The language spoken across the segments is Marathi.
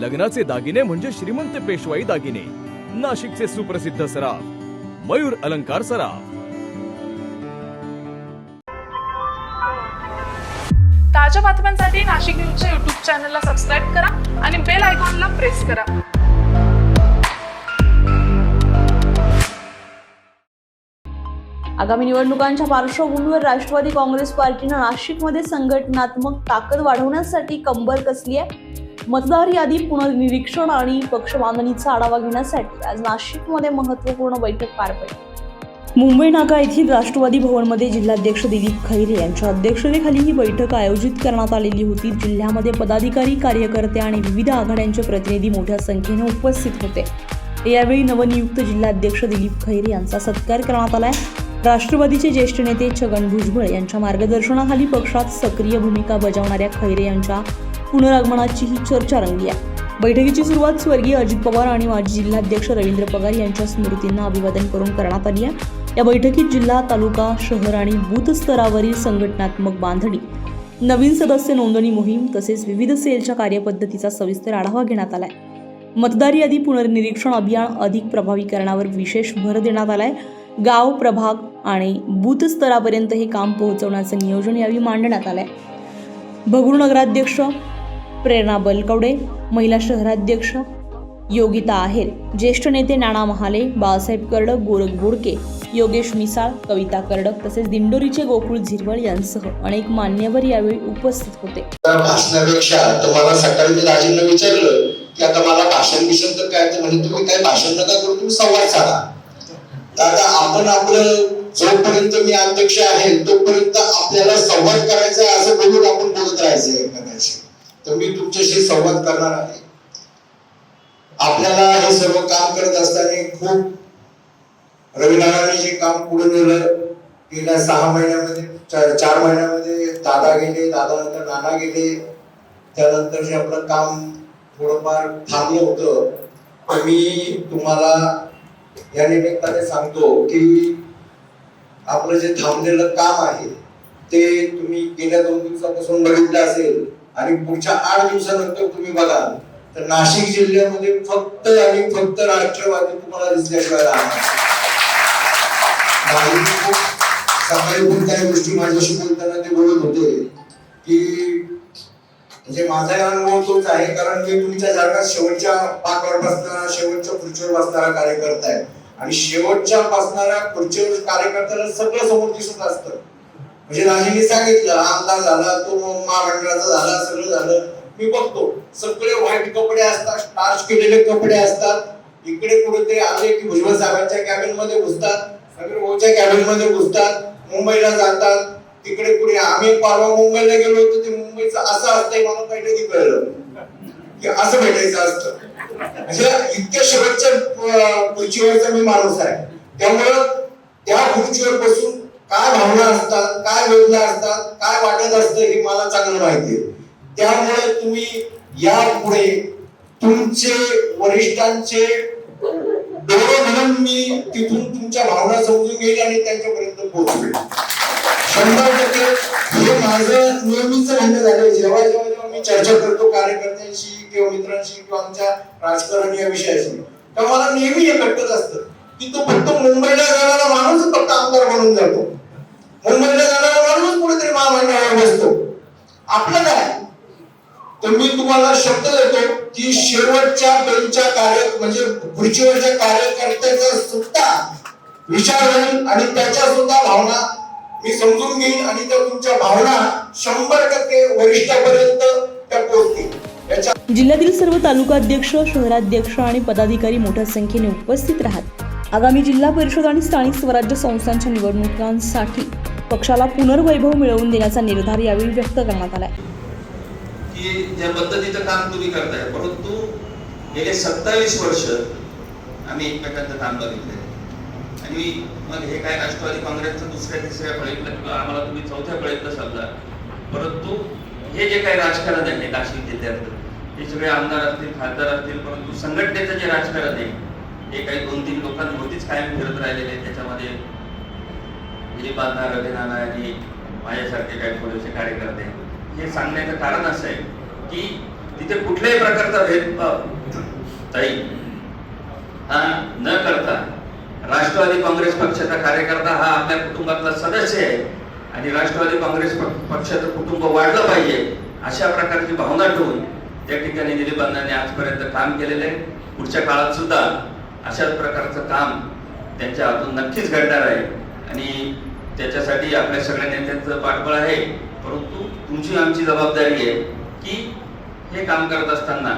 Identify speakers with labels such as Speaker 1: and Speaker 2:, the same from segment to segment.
Speaker 1: लग्नाचे दागिने म्हणजे श्रीमंत पेशवाई दागिने. नाशिकचे सुप्रसिद्ध सराफ मयूर अलंकार सराफ.
Speaker 2: ताज्या बातम्यांसाठी नाशिक न्यूजच्या YouTube चॅनलला सबस्क्राईब करा आणि बेल आयकॉनला प्रेस करा.
Speaker 3: आगामी निवडणुकांच्या पार्श्वभूमीवर राष्ट्रवादी काँग्रेस पार्टीनं नाशिकमध्ये संघटनात्मक ताकद वाढवण्यासाठी कंबर कसली आहे. मतदार यादी पुनर्निरीक्षण आणि पक्ष बांधणीचा आढावा घेण्यासाठी आज नाशिकमध्ये महत्त्वपूर्ण बैठक पार पडली. मुंबई नाका येथील राष्ट्रवादी भवनमध्ये जिल्हाध्यक्ष दिलीप खैरे यांच्या अध्यक्षतेखाली ही बैठक आयोजित करण्यात आलेली होती. जिल्ह्यामध्ये पदाधिकारी, कार्यकर्ते आणि विविध आघाड्यांचे प्रतिनिधी मोठ्या संख्येने उपस्थित होते. यावेळी नवनियुक्त जिल्हाध्यक्ष दिलीप खैरे यांचा सत्कार करण्यात आलाय. राष्ट्रवादीचे ज्येष्ठ नेते छगन भुजबळ यांच्या मार्गदर्शनाखाली पक्षात सक्रिय भूमिका बजावणाऱ्या खैरे यांच्या पुनरागमनाची ही चर्चा रंगली आहे. बैठकीची सुरुवात स्वर्गीय अजित पवार आणि माजी जिल्हाध्यक्ष रवींद्र पवार यांच्या स्मृतींना अभिवादन करून करण्यात आली आहे. या बैठकीत जिल्हा, तालुका, शहर आणि बूथ स्तरावरील संघटनात्मक बांधणी, नवीन सदस्य नोंदणी मोहीम तसेच विविध सेलच्या कार्यपद्धतीचा सविस्तर आढावा घेण्यात आलाय. मतदार यादी पुनर्निरीक्षण अभियान अधिक प्रभावी करण्यावर विशेष भर देण्यात आलाय. गाव, प्रभाग आणि बूथ स्तरापर्यंत हे काम पोहोचवण्याचं नियोजन यावेळी मांडण्यात आलंय. भगूर नगराध्यक्ष प्रेरणा बलकवडे, महिला शहराध्यक्ष योगिता आहेर, ज्येष्ठ नेते नाना महाले, बाळासाहेब कर्डक, गोरख बोडके, योगेश मिसाळ, कविता कर्डक तसेच दिंडोरीचे गोकुळ झिरवळ यांसह अनेक मान्यवर यावेळी उपस्थित होते.
Speaker 4: भाषणापेक्षा तुम्हाला सकाळी मी राजेंना विचारलं की आता मला भाषण तर काय, तर म्हणजे तुम्ही काय भाषण नका करू, तुम्ही संवाद साधा. आता आपण आपलं जोपर्यंत मी अध्यक्ष आहे तोपर्यंत आपल्याला संवाद करायचा आहे असं बोलून आपण बोलत राहायचं एकमेकांशी. तर मी तुमच्याशी संवाद करणार आहे. आपल्याला हे सर्व काम करत असताना खूप रविनारायणने जे काम पुढे नेलं, गेल्या 6 महिन्यामध्ये 4 महिन्यामध्ये दादा गेले, दादानंतर नाना गेले, त्यानंतर जे आपलं काम थोडंफार थांबलं होतं. तर मी तुम्हाला या निमित्ताने सांगतो की आपलं जे थांबलेलं काम आहे ते तुम्ही गेल्या 2 दिवसापासून बघितलं असेल आणि पुढच्या 8 दिवसानंतर तुम्ही बघाल तर नाशिक जिल्ह्यामध्ये फक्त आणि फक्त राष्ट्रवादी तुम्हाला दिसल्याशिवाय राहणार. सकाळी पण काही गोष्टी माझ्याशी बोलताना ते बोलत होते की म्हणजे माझा अनुभव तोच आहे, कारण मी तुमच्या जागा शेवटच्या पाकावर बसणारा, शेवटच्या खुर्चीवर बसणारा कार्यकर्ता आहे आणि शेवटच्या बसणाऱ्या खुर्चीवर कार्यकर्त्याला सगळं समोर दिसत असतं. म्हणजे राजेंनी सांगितलं आमदार झाला, तो महामंडळाचा झाला, सगळं झालं. मी बघतो सगळे व्हाईट कपडे असतात, स्टार्च केलेले कपडे असतात. इकडे कुठेतरी आले की भुजबळ साहेबांच्या कॅबिन मध्ये घुसतात, सगळे भाऊच्या कॅबिन मध्ये घुसतात, मुंबईला जातात. तिकडे पुढे आम्ही परवा मुंबईला गेलो होतो, ते मुंबईचं असं असतंय मला पहिल्यांदा कळलं की असं भेटायचं असतं. म्हणजे इतक्या शेवटच्या खुर्चीवरचा मी माणूस आहे. त्यामुळं त्या खुर्चीवर बसून काय भावना असतात, काय वेदना असतात, काय वाटत असतं हे मला चांगलं माहिती आहे. त्यामुळे तुम्ही यापुढे तुमचे वरिष्ठांचे डोळे म्हणून मी तिथून तुमच्या भावना समजून घेईल आणि त्यांच्यापर्यंत पोहोचवेल. 100% हे माझं नेहमीच म्हणणं झालं. जेव्हा मी चर्चा करतो कार्यकर्त्यांशी किंवा मित्रांशी किंवा आमच्या राजकारण या विषयाशी, तेव्हा मला नेहमी हे कळत असतं की तो फक्त मुंबईला जाणारा माणूस फक्त आमदार म्हणून जातो, मुंबईला जाणारा माणूस कुठेतरी महामंडळावर बसतो. आपलं काय? तर मी तुम्हाला शब्द देतो की शेवटच्या बेंचच्या म्हणजे खुर्चीवरच्या कार्यकर्त्याचा सुद्धा विचार होईल आणि त्याच्या सुद्धा भावना मी समजून घेईन आणि त्या तुमच्या भावना 100% वरिष्ठापर्यंत त्या पोहोचतील.
Speaker 3: जिल्ह्यातील सर्व तालुकाध्यक्ष, शहराध्यक्ष आणि पदाधिकारी मोठ्या संख्येने उपस्थित राहत आगामी जिल्हा परिषद आणि स्थानिक स्वराज्य संस्थांच्या निवडणुकांसाठी पक्षाला पुनर्वैभव मिळवून देण्याचा निर्धार यावेळी व्यक्त करण्यात आलाय.
Speaker 5: की ज्या पद्धतीचं काम तुम्ही करताय, परंतु गेले 27 वर्ष आम्ही एकमेकांचं काम बघितलंय आणि मग हे काय राष्ट्रवादी काँग्रेसचं दुसऱ्या तिसऱ्या फळीतलं किंवा आम्हाला तुम्ही चौथ्या फळीतलं समजा, परंतु हे जे काही राजकारण आहे नाशिक जिल्ह्यातलं, हे सगळे आमदार असतील, खासदार असतील, परंतु संघटनेचं जे राजकारण आहे हे काही 2-3 लोकांभोवतीच कायम फिरत राहिलेले. त्याच्यामध्ये दिलीप अण्णा, रवीनाना आणि माझ्यासारखे काही थोडेसे कार्यकर्ते. हे सांगण्याचं कारण असं आहे की तिथे कुठल्याही प्रकारचा भेदभाव ताई हा न करता राष्ट्रवादी काँग्रेस पक्षाचा कार्यकर्ता हा आपल्या कुटुंबातला सदस्य आहे आणि राष्ट्रवादी काँग्रेस पक्षाचं कुटुंब वाढलं पाहिजे अशा प्रकारची भावना ठेवून त्या ठिकाणी दिलीपांनी आजपर्यंत काम केलेलं आहे. पुढच्या काळात सुद्धा अशाच प्रकारचं काम त्यांच्या हातून नक्कीच घडणार आहे आणि त्याच्यासाठी आपल्या सगळ्या नेत्यांचं पाठबळ आहे. परंतु तुमची आमची जबाबदारी आहे की हे काम करत असताना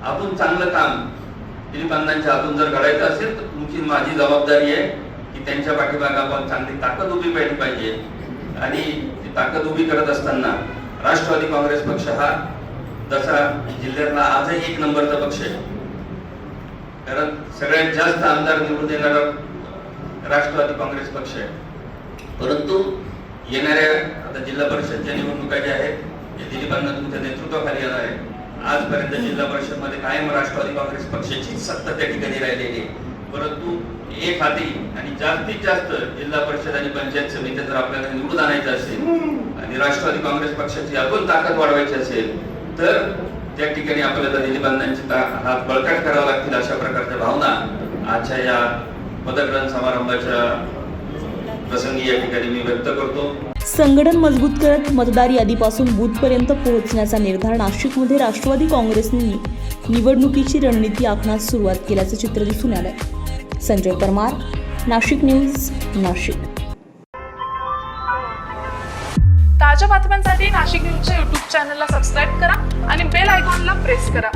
Speaker 5: आपण चांगलं काम दिलीपांच्या हातून जर घडायचं असेल तर तुमची माझी जबाबदारी आहे की त्यांच्या पाठीमागे आपण चांगली ताकद उभी केली पाहिजे आणि ती ताकद उभी करत असताना राष्ट्रवादी काँग्रेस पक्ष हा तसा जिल्ह्यातला आजही 1 नंबरचा पक्ष आहे. कारण सगळ्यात जास्त आमदार निवडून देणारा राष्ट्रवादी काँग्रेस पक्ष आहे. परंतु येणाऱ्या आता जिल्हा परिषदच्या निवडणुका ज्या आहेत ते दिलीपांना तुमच्या नेतृत्वाखाली येणार आहे. आजपर्यंत जिल्हा परिषद मध्ये कायम राष्ट्रवादी काँग्रेस पक्षाची सत्ता त्या ठिकाणी राहिलेली आहे. परंतु एक हाती आणि जास्तीत जास्त जिल्हा परिषद आणि पंचायत समिती जर आपल्याला निवडून आणायचं असेल आणि राष्ट्रवादी काँग्रेस पक्षाची अजून ताकद वाढवायची असेल तर त्या ठिकाणी आपल्याला दिलीपांची हात बळकट करावा लागतील अशा प्रकारच्या भावना आजच्या या पदग्रहण समारंभाच्या प्रसंगी या ठिकाणी मी व्यक्त करतो.
Speaker 3: संघटन मजबूत करत मतदार यादीपासून बूथपर्यंत पोहोचण्याचा निर्धार नाशिकमध्ये राष्ट्रवादी काँग्रेसने निवडणुकीची रणनीती आखण्यास सुरुवात केल्याचं चित्र दिसून आलंय. संजय परमार, नाशिक न्यूज, नाशिक.
Speaker 2: ताज्या बातम्यांसाठी नाशिक न्यूजच्या YouTube चॅनलला सबस्क्राईब करा आणि बेल आयकॉनला प्रेस करा.